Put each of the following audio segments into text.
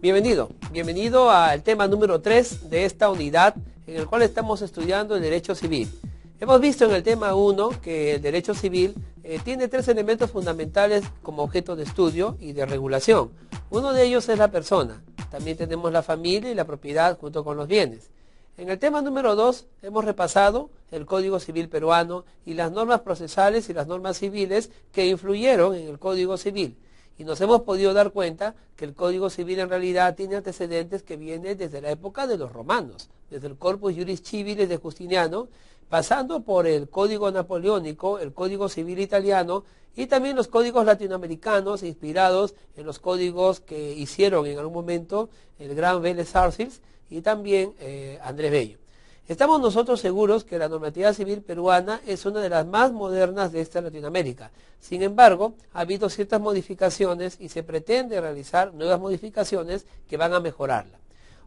Bienvenido al tema número 3 de esta unidad en el cual estamos estudiando el derecho civil. Hemos visto en el tema 1 que el derecho civil tiene 3 elementos fundamentales como objeto de estudio y de regulación. Uno de ellos es la persona. También tenemos la familia y la propiedad junto con los bienes. En el tema número 2 hemos repasado el Código Civil peruano y las normas procesales y las normas civiles que influyeron en el Código Civil. Y nos hemos podido dar cuenta que el Código Civil en realidad tiene antecedentes que vienen desde la época de los romanos, desde el Corpus Juris Civilis de Justiniano, pasando por el Código Napoleónico, el Código Civil italiano y también los códigos latinoamericanos inspirados en los códigos que hicieron en algún momento el gran Vélez Sarsfield y también Andrés Bello. Estamos nosotros seguros que la normatividad civil peruana es una de las más modernas de esta Latinoamérica. Sin embargo, ha habido ciertas modificaciones y se pretende realizar nuevas modificaciones que van a mejorarla.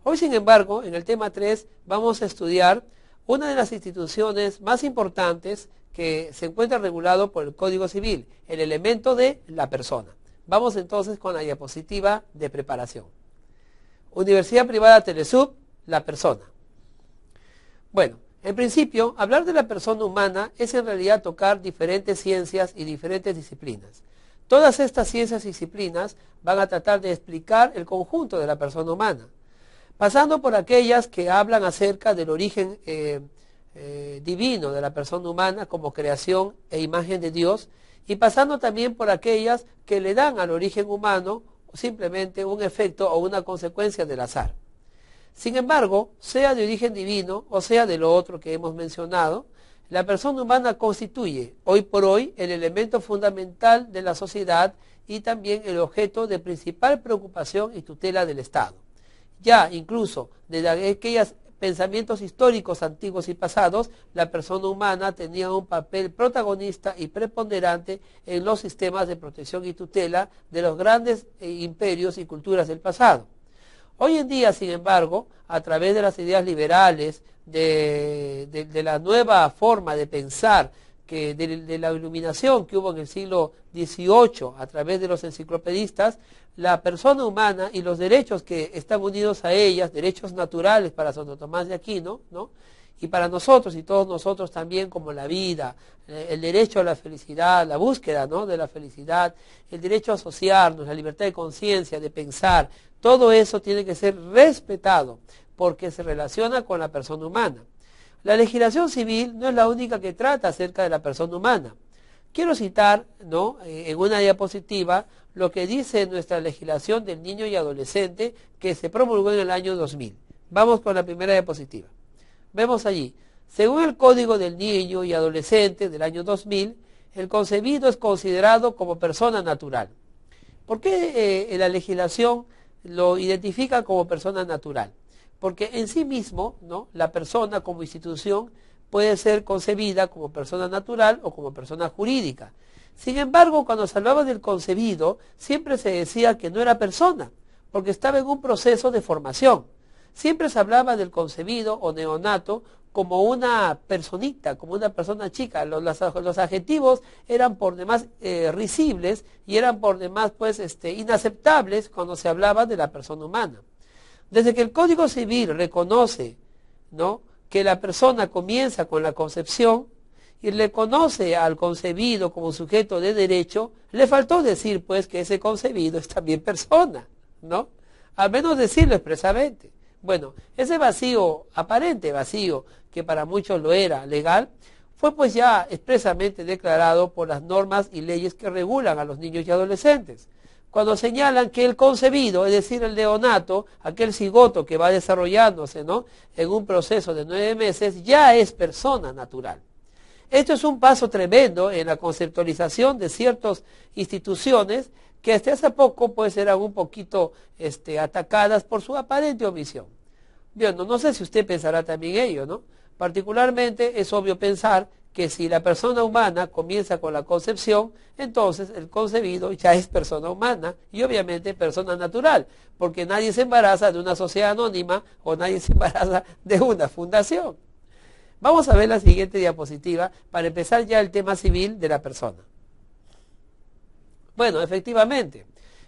Hoy, sin embargo, en el tema 3 vamos a estudiar una de las instituciones más importantes que se encuentra regulado por el Código Civil, el elemento de la persona. Vamos entonces con la diapositiva de preparación. Universidad Privada Telesub, la persona. Bueno, en principio, hablar de la persona humana es en realidad tocar diferentes ciencias y diferentes disciplinas. Todas estas ciencias y disciplinas van a tratar de explicar el conjunto de la persona humana, pasando por aquellas que hablan acerca del origen divino de la persona humana como creación e imagen de Dios, y pasando también por aquellas que le dan al origen humano simplemente un efecto o una consecuencia del azar. Sin embargo, sea de origen divino o sea de lo otro que hemos mencionado, la persona humana constituye hoy por hoy el elemento fundamental de la sociedad y también el objeto de principal preocupación y tutela del Estado. Ya incluso desde aquellos pensamientos históricos antiguos y pasados, la persona humana tenía un papel protagonista y preponderante en los sistemas de protección y tutela de los grandes imperios y culturas del pasado. Hoy en día, sin embargo, a través de las ideas liberales, de la nueva forma de pensar, de la iluminación que hubo en el siglo XVIII a través de los enciclopedistas, la persona humana y los derechos que están unidos a ellas, derechos naturales para Santo Tomás de Aquino, ¿no? Y para nosotros y todos nosotros también, como la vida, el derecho a la felicidad, la búsqueda, ¿no?, de la felicidad, el derecho a asociarnos, la libertad de conciencia, de pensar, todo eso tiene que ser respetado porque se relaciona con la persona humana. La legislación civil no es la única que trata acerca de la persona humana. Quiero citar, ¿no?, en una diapositiva lo que dice nuestra legislación del niño y adolescente que se promulgó en el año 2000. Vamos con la primera diapositiva. Vemos allí, según el Código del Niño y Adolescente del año 2000, el concebido es considerado como persona natural. ¿Por qué la legislación lo identifica como persona natural? Porque en sí mismo, ¿no?, la persona como institución puede ser concebida como persona natural o como persona jurídica. Sin embargo, cuando se hablaba del concebido, siempre se decía que no era persona, porque estaba en un proceso de formación. Siempre se hablaba del concebido o neonato como una personita, como una persona chica. Los adjetivos eran por demás risibles y eran por demás inaceptables cuando se hablaba de la persona humana. Desde que el Código Civil reconoce, ¿no?, que la persona comienza con la concepción y reconoce al concebido como sujeto de derecho, le faltó decir pues que ese concebido es también persona, ¿no? Al menos decirlo expresamente. Bueno, ese vacío, aparente vacío, que para muchos lo era legal, fue pues ya expresamente declarado por las normas y leyes que regulan a los niños y adolescentes. Cuando señalan que el concebido, es decir, el neonato, aquel cigoto que va desarrollándose, ¿no?, en un proceso de 9 meses, ya es persona natural. Esto es un paso tremendo en la conceptualización de ciertas instituciones que hasta hace poco pues eran un poquito atacadas por su aparente omisión. Bien, no sé si usted pensará también ello, ¿no? Particularmente es obvio pensar que si la persona humana comienza con la concepción, entonces el concebido ya es persona humana y obviamente persona natural, porque nadie se embaraza de una sociedad anónima o nadie se embaraza de una fundación. Vamos a ver la siguiente diapositiva para empezar ya el tema civil de la persona. Bueno, efectivamente,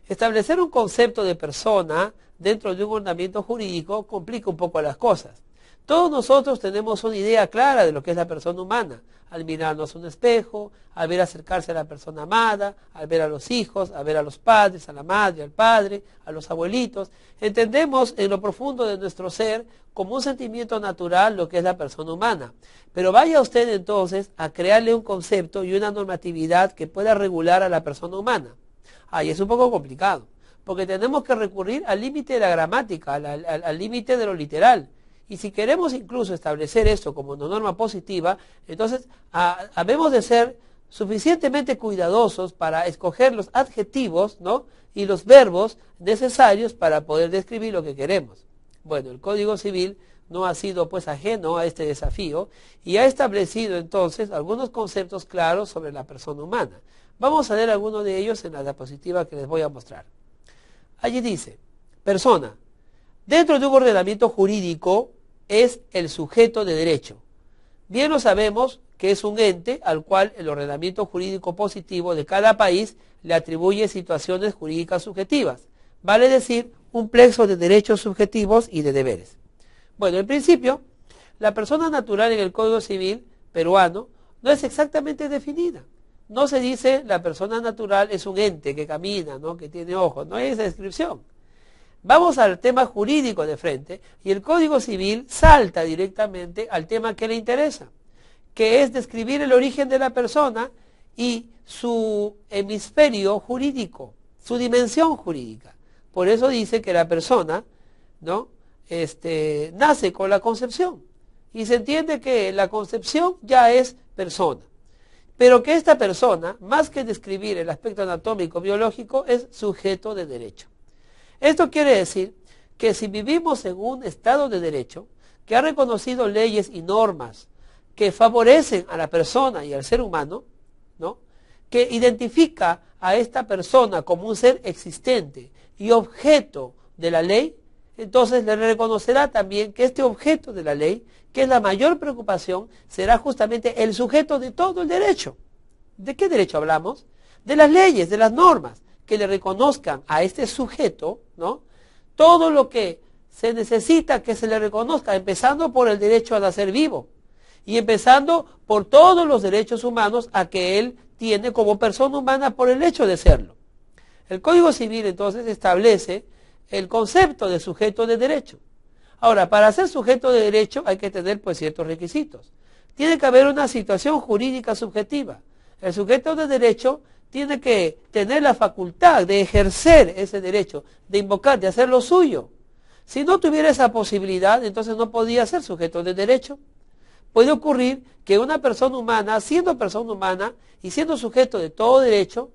establecer un concepto de persona dentro de un ordenamiento jurídico complica un poco las cosas. Todos nosotros tenemos una idea clara de lo que es la persona humana, al mirarnos a un espejo, al ver acercarse a la persona amada, al ver a los hijos, al ver a los padres, a la madre, al padre, a los abuelitos. Entendemos en lo profundo de nuestro ser como un sentimiento natural lo que es la persona humana. Pero vaya usted entonces a crearle un concepto y una normatividad que pueda regular a la persona humana. Ahí es un poco complicado, porque tenemos que recurrir al límite de la gramática, al límite de lo literal. Y si queremos incluso establecer esto como una norma positiva, entonces habemos de ser suficientemente cuidadosos para escoger los adjetivos, ¿no?, y los verbos necesarios para poder describir lo que queremos. Bueno, el Código Civil no ha sido pues ajeno a este desafío y ha establecido entonces algunos conceptos claros sobre la persona humana. Vamos a ver algunos de ellos en la diapositiva que les voy a mostrar. Allí dice, persona. Dentro de un ordenamiento jurídico es el sujeto de derecho. Bien lo sabemos que es un ente al cual el ordenamiento jurídico positivo de cada país le atribuye situaciones jurídicas subjetivas. Vale decir, un plexo de derechos subjetivos y de deberes. Bueno, en principio, la persona natural en el Código Civil peruano no es exactamente definida. No se dice la persona natural es un ente que camina, ¿no?, que tiene ojos. No hay esa descripción. Vamos al tema jurídico de frente y el Código Civil salta directamente al tema que le interesa, que es describir el origen de la persona y su hemisferio jurídico, su dimensión jurídica. Por eso dice que la persona, ¿no?, nace con la concepción y se entiende que la concepción ya es persona, pero que esta persona, más que describir el aspecto anatómico biológico, es sujeto de derecho. Esto quiere decir que si vivimos en un Estado de Derecho que ha reconocido leyes y normas que favorecen a la persona y al ser humano, ¿no?, que identifica a esta persona como un ser existente y objeto de la ley, entonces le reconocerá también que este objeto de la ley, que es la mayor preocupación, será justamente el sujeto de todo el derecho. ¿De qué derecho hablamos? De las leyes, de las normas, que le reconozcan a este sujeto, ¿no?, todo lo que se necesita que se le reconozca, empezando por el derecho a nacer vivo y empezando por todos los derechos humanos a que él tiene como persona humana por el hecho de serlo. El Código Civil entonces establece el concepto de sujeto de derecho. Ahora, para ser sujeto de derecho hay que tener pues ciertos requisitos. Tiene que haber una situación jurídica subjetiva. El sujeto de derecho tiene que tener la facultad de ejercer ese derecho, de invocar, de hacer lo suyo. Si no tuviera esa posibilidad, entonces no podía ser sujeto de derecho. Puede ocurrir que una persona humana, siendo persona humana y siendo sujeto de todo derecho,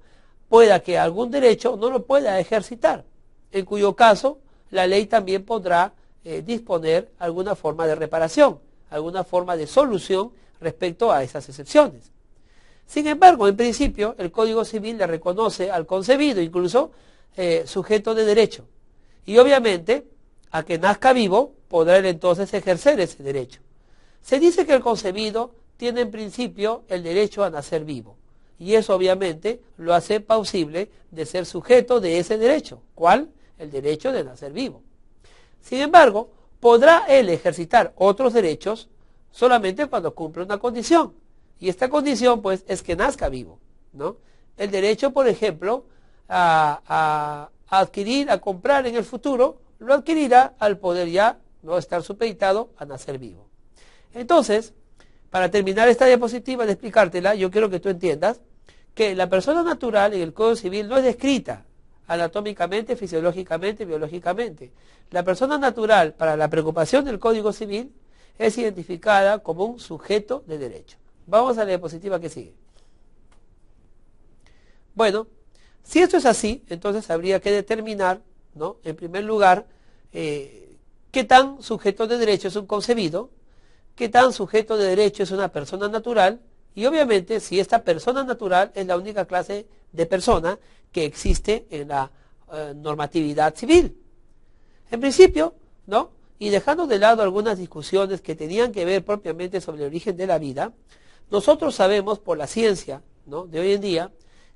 pueda que algún derecho no lo pueda ejercitar, en cuyo caso la ley también podrá disponer alguna forma de reparación, alguna forma de solución respecto a esas excepciones. Sin embargo, en principio, el Código Civil le reconoce al concebido incluso sujeto de derecho. Y obviamente, a que nazca vivo, podrá él entonces ejercer ese derecho. Se dice que el concebido tiene en principio el derecho a nacer vivo. Y eso obviamente lo hace plausible de ser sujeto de ese derecho. ¿Cuál? El derecho de nacer vivo. Sin embargo, podrá él ejercitar otros derechos solamente cuando cumple una condición. Y esta condición, pues, es que nazca vivo, ¿no? El derecho, por ejemplo, a adquirir, a comprar en el futuro, lo adquirirá al poder ya no estar supeditado a nacer vivo. Entonces, para terminar esta diapositiva de explicártela, yo quiero que tú entiendas que la persona natural en el Código Civil no es descrita anatómicamente, fisiológicamente, biológicamente. La persona natural, para la preocupación del Código Civil, es identificada como un sujeto de derecho. Vamos a la diapositiva que sigue. Bueno, si esto es así, entonces habría que determinar, ¿no?, en primer lugar, qué tan sujeto de derecho es un concebido, qué tan sujeto de derecho es una persona natural, y obviamente si esta persona natural es la única clase de persona que existe en la normatividad civil. En principio, ¿no?, y dejando de lado algunas discusiones que tenían que ver propiamente sobre el origen de la vida, nosotros sabemos por la ciencia, ¿no?, de hoy en día,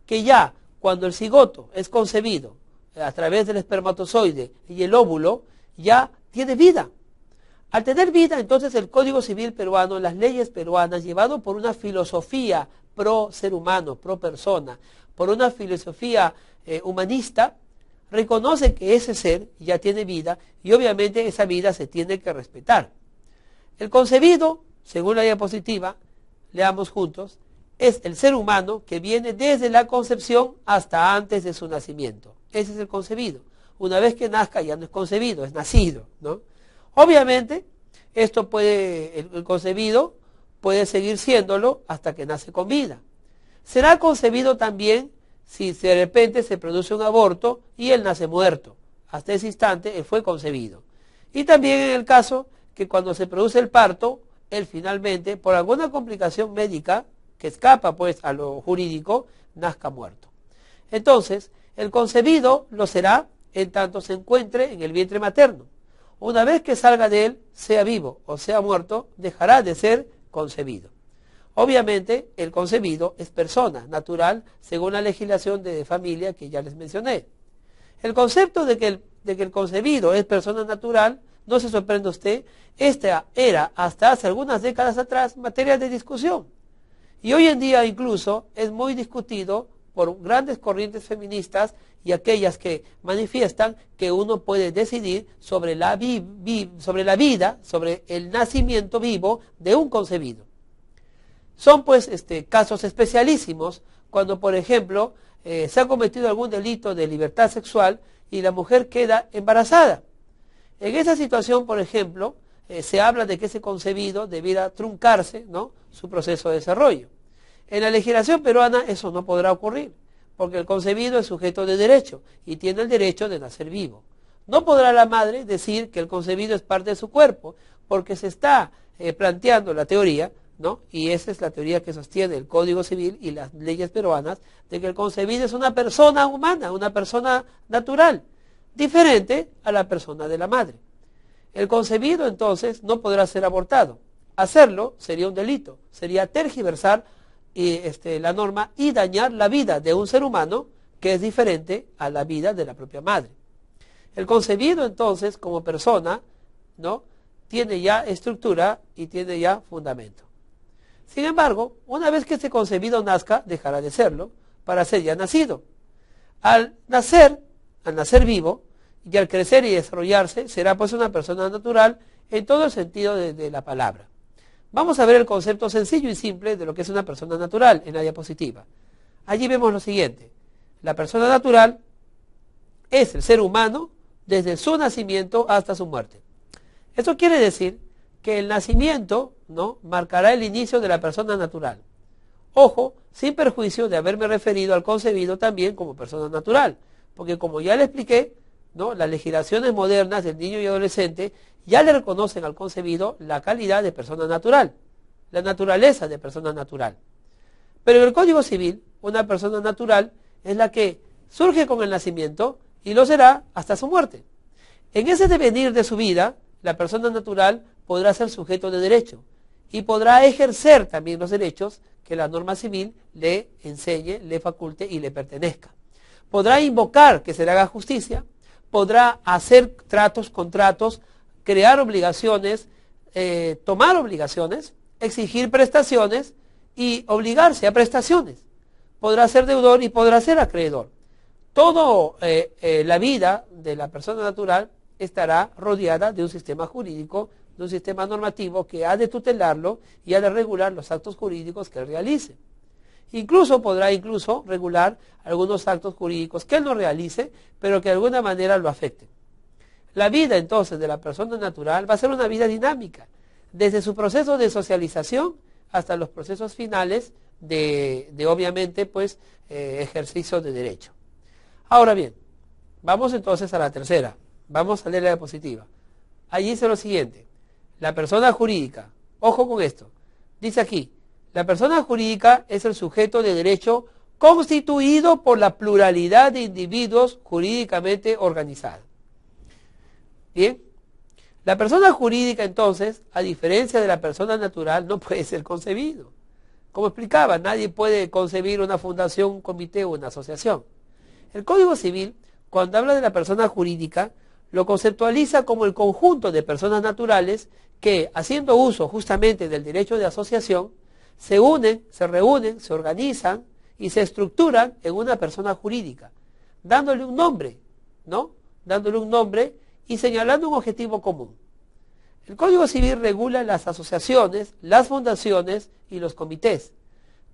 que ya cuando el cigoto es concebido a través del espermatozoide y el óvulo, ya tiene vida. Al tener vida, entonces el Código Civil peruano, las leyes peruanas, llevado por una filosofía pro ser humano, pro persona, por una filosofía humanista, reconoce que ese ser ya tiene vida y obviamente esa vida se tiene que respetar. El concebido, según la diapositiva, leamos juntos, es el ser humano que viene desde la concepción hasta antes de su nacimiento. Ese es el concebido. Una vez que nazca ya no es concebido, es nacido, ¿no? Obviamente, el concebido puede seguir siéndolo hasta que nace con vida. Será concebido también si de repente se produce un aborto y él nace muerto. Hasta ese instante él fue concebido. Y también en el caso que cuando se produce el parto, él finalmente, por alguna complicación médica que escapa pues a lo jurídico, nazca muerto. Entonces, el concebido lo será en tanto se encuentre en el vientre materno. Una vez que salga de él, sea vivo o sea muerto, dejará de ser concebido. Obviamente, el concebido es persona natural según la legislación de familia que ya les mencioné. El concepto de que el concebido es persona natural, no se sorprenda usted, esta era hasta hace algunas décadas atrás materia de discusión. Y hoy en día incluso es muy discutido por grandes corrientes feministas y aquellas que manifiestan que uno puede decidir sobre la vida, sobre el nacimiento vivo de un concebido. Son pues casos especialísimos cuando, por ejemplo, se ha cometido algún delito de libertad sexual y la mujer queda embarazada. En esa situación, por ejemplo, se habla de que ese concebido debiera truncarse, ¿no?, su proceso de desarrollo. En la legislación peruana eso no podrá ocurrir, porque el concebido es sujeto de derecho y tiene el derecho de nacer vivo. No podrá la madre decir que el concebido es parte de su cuerpo, porque se está planteando la teoría, ¿no?, y esa es la teoría que sostiene el Código Civil y las leyes peruanas, de que el concebido es una persona humana, una persona natural, diferente a la persona de la madre. El concebido entonces no podrá ser abortado. Hacerlo sería un delito, sería tergiversar la norma y dañar la vida de un ser humano que es diferente a la vida de la propia madre. El concebido entonces como persona, ¿no?, tiene ya estructura y tiene ya fundamento. Sin embargo, una vez que este concebido nazca, dejará de serlo para ser ya nacido. Al nacer vivo y al crecer y desarrollarse, será pues una persona natural en todo el sentido de la palabra. Vamos a ver el concepto sencillo y simple de lo que es una persona natural en la diapositiva. Allí vemos lo siguiente. La persona natural es el ser humano desde su nacimiento hasta su muerte. Esto quiere decir que el nacimiento, ¿no?, marcará el inicio de la persona natural. Ojo, sin perjuicio de haberme referido al concebido también como persona natural, porque como ya le expliqué, ¿no?, las legislaciones modernas del niño y adolescente ya le reconocen al concebido la calidad de persona natural, la naturaleza de persona natural. Pero en el Código Civil, una persona natural es la que surge con el nacimiento y lo será hasta su muerte. En ese devenir de su vida, la persona natural podrá ser sujeto de derecho y podrá ejercer también los derechos que la norma civil le enseñe, le faculte y le pertenezca. Podrá invocar que se le haga justicia, podrá hacer tratos, contratos, crear obligaciones, tomar obligaciones, exigir prestaciones y obligarse a prestaciones. Podrá ser deudor y podrá ser acreedor. Toda la vida de la persona natural estará rodeada de un sistema jurídico, de un sistema normativo que ha de tutelarlo y ha de regular los actos jurídicos que él realice. Incluso podrá regular algunos actos jurídicos que él no realice, pero que de alguna manera lo afecten. La vida entonces de la persona natural va a ser una vida dinámica, desde su proceso de socialización hasta los procesos finales de obviamente pues ejercicio de derecho. Ahora bien, vamos entonces a la tercera. Vamos a leer la diapositiva. Allí dice lo siguiente. La persona jurídica, ojo con esto, dice aquí, la persona jurídica es el sujeto de derecho constituido por la pluralidad de individuos jurídicamente organizados. Bien, la persona jurídica entonces, a diferencia de la persona natural, no puede ser concebido. Como explicaba, nadie puede concebir una fundación, un comité o una asociación. El Código Civil cuando habla de la persona jurídica, lo conceptualiza como el conjunto de personas naturales que, haciendo uso justamente del derecho de asociación, se unen, se reúnen, se organizan y se estructuran en una persona jurídica, dándole un nombre, ¿no? Dándole un nombre y señalando un objetivo común. El Código Civil regula las asociaciones, las fundaciones y los comités.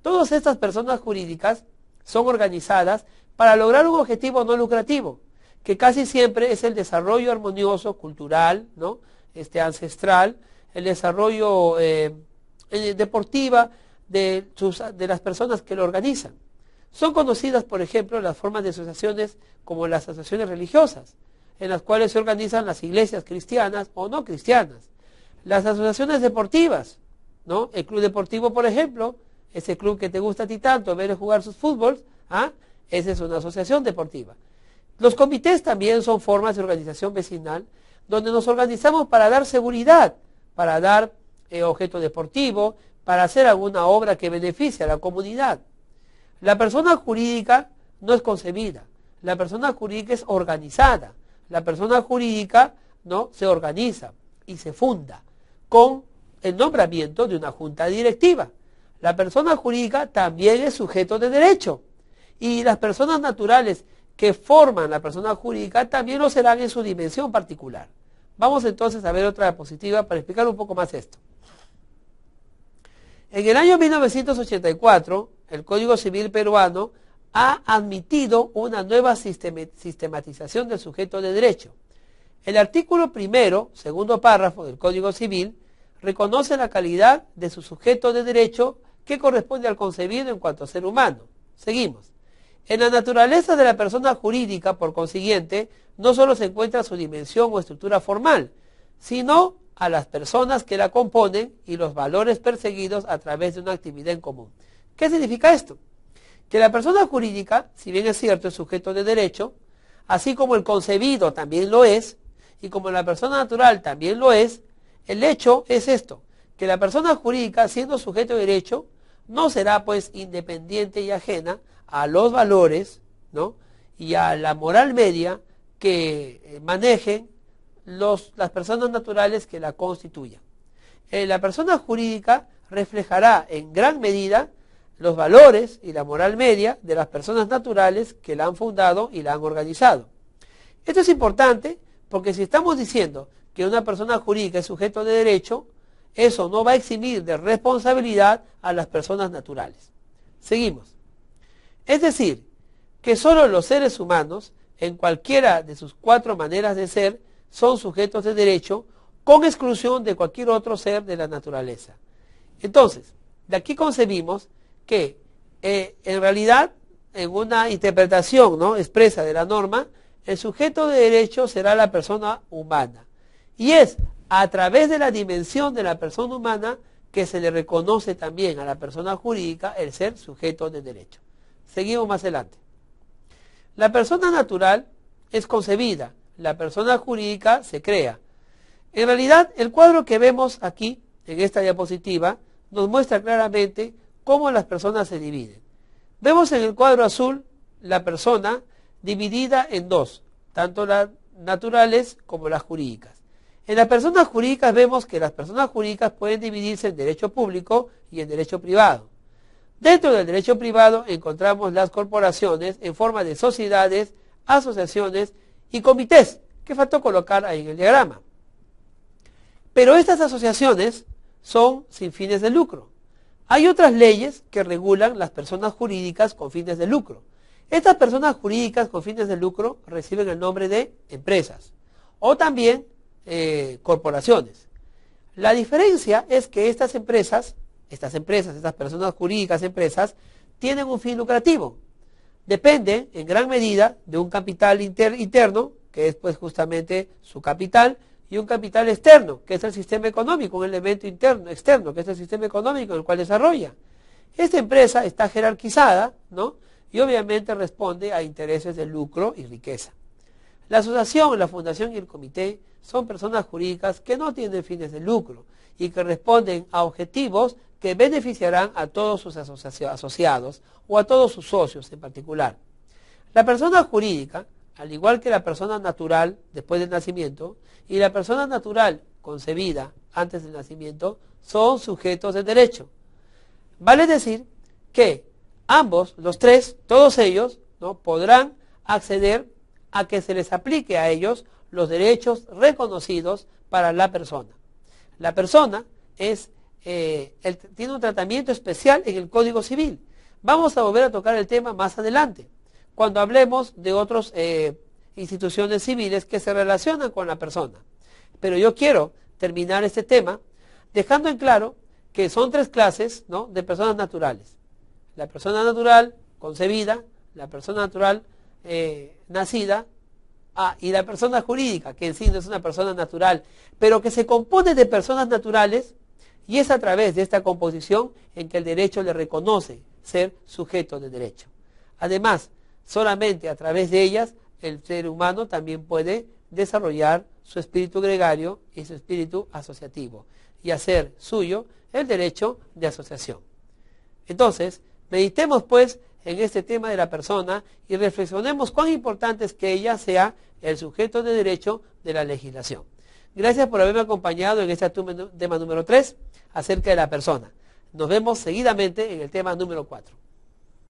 Todas estas personas jurídicas son organizadas para lograr un objetivo no lucrativo, que casi siempre es el desarrollo armonioso, cultural, ¿no? Ancestral, el desarrollo deportiva de las personas que lo organizan. Son conocidas, por ejemplo, las formas de asociaciones como las asociaciones religiosas, en las cuales se organizan las iglesias cristianas o no cristianas. Las asociaciones deportivas, ¿no? El club deportivo, por ejemplo, ese club que te gusta a ti tanto, ver jugar sus fútbol, esa es una asociación deportiva. Los comités también son formas de organización vecinal, donde nos organizamos para dar seguridad, para dar objeto deportivo, para hacer alguna obra que beneficie a la comunidad. La persona jurídica no es concebida, la persona jurídica es organizada, la persona jurídica, ¿no?, se organiza y se funda con el nombramiento de una junta directiva. La persona jurídica también es sujeto de derecho y las personas naturales que forman la persona jurídica también lo serán en su dimensión particular. Vamos entonces a ver otra diapositiva para explicar un poco más esto. En el año 1984, el Código Civil peruano ha admitido una nueva sistematización del sujeto de derecho. El artículo primero, segundo párrafo del Código Civil, reconoce la calidad de su sujeto de derecho que corresponde al concebido en cuanto a ser humano. Seguimos. En la naturaleza de la persona jurídica, por consiguiente, no solo se encuentra su dimensión o estructura formal, sino a las personas que la componen y los valores perseguidos a través de una actividad en común. ¿Qué significa esto? Que la persona jurídica, si bien es cierto, es sujeto de derecho, así como el concebido también lo es, y como la persona natural también lo es, el hecho es esto, que la persona jurídica, siendo sujeto de derecho, no será pues independiente y ajena a los valores, ¿no?, y a la moral media que manejen las personas naturales que la constituyan. La persona jurídica reflejará en gran medida los valores y la moral media de las personas naturales que la han fundado y la han organizado. Esto es importante porque si estamos diciendo que una persona jurídica es sujeto de derecho, eso no va a eximir de responsabilidad a las personas naturales. Seguimos. Es decir, que solo los seres humanos, en cualquiera de sus 4 maneras de ser, son sujetos de derecho, con exclusión de cualquier otro ser de la naturaleza. Entonces, de aquí concebimos que en realidad, en una interpretación, ¿no?, expresa de la norma, el sujeto de derecho será la persona humana. Y es a través de la dimensión de la persona humana que se le reconoce también a la persona jurídica el ser sujeto de derecho. Seguimos más adelante. La persona natural es concebida, la persona jurídica se crea. En realidad, el cuadro que vemos aquí, en esta diapositiva, nos muestra claramente cómo las personas se dividen. Vemos en el cuadro azul la persona dividida en 2, tanto las naturales como las jurídicas. En las personas jurídicas vemos que las personas jurídicas pueden dividirse en derecho público y en derecho privado. Dentro del derecho privado encontramos las corporaciones en forma de sociedades, asociaciones y comités, que faltó colocar ahí en el diagrama. Pero estas asociaciones son sin fines de lucro. Hay otras leyes que regulan las personas jurídicas con fines de lucro. Estas personas jurídicas con fines de lucro reciben el nombre de empresas o también corporaciones. La diferencia es que estas personas jurídicas, empresas, tienen un fin lucrativo. Dependen en gran medida de un capital interno, que es pues justamente su capital, y un capital externo, que es el sistema económico, un elemento externo, que es el sistema económico en el cual desarrolla. Esta empresa está jerarquizada, ¿no?, y obviamente responde a intereses de lucro y riqueza. La asociación, la fundación y el comité son personas jurídicas que no tienen fines de lucro y que responden a objetivos que beneficiarán a todos sus asociados o a todos sus socios en particular. La persona jurídica al igual que la persona natural después del nacimiento y la persona natural concebida antes del nacimiento, son sujetos de derecho. Vale decir que ambos, los tres, todos ellos, ¿no?, podrán acceder a que se les aplique a ellos los derechos reconocidos para la persona. La persona tiene un tratamiento especial en el Código Civil. Vamos a volver a tocar el tema más adelante, cuando hablemos de otras instituciones civiles que se relacionan con la persona. Pero yo quiero terminar este tema dejando en claro que son tres clases, ¿no?, de personas naturales. La persona natural concebida, la persona natural nacida, y la persona jurídica, que en sí no es una persona natural, pero que se compone de personas naturales, y es a través de esta composición en que el derecho le reconoce ser sujeto de derecho. Además, solamente a través de ellas el ser humano también puede desarrollar su espíritu gregario y su espíritu asociativo y hacer suyo el derecho de asociación. Entonces, meditemos pues en este tema de la persona y reflexionemos cuán importante es que ella sea el sujeto de derecho de la legislación. Gracias por haberme acompañado en este tema número 3 acerca de la persona. Nos vemos seguidamente en el tema número 4.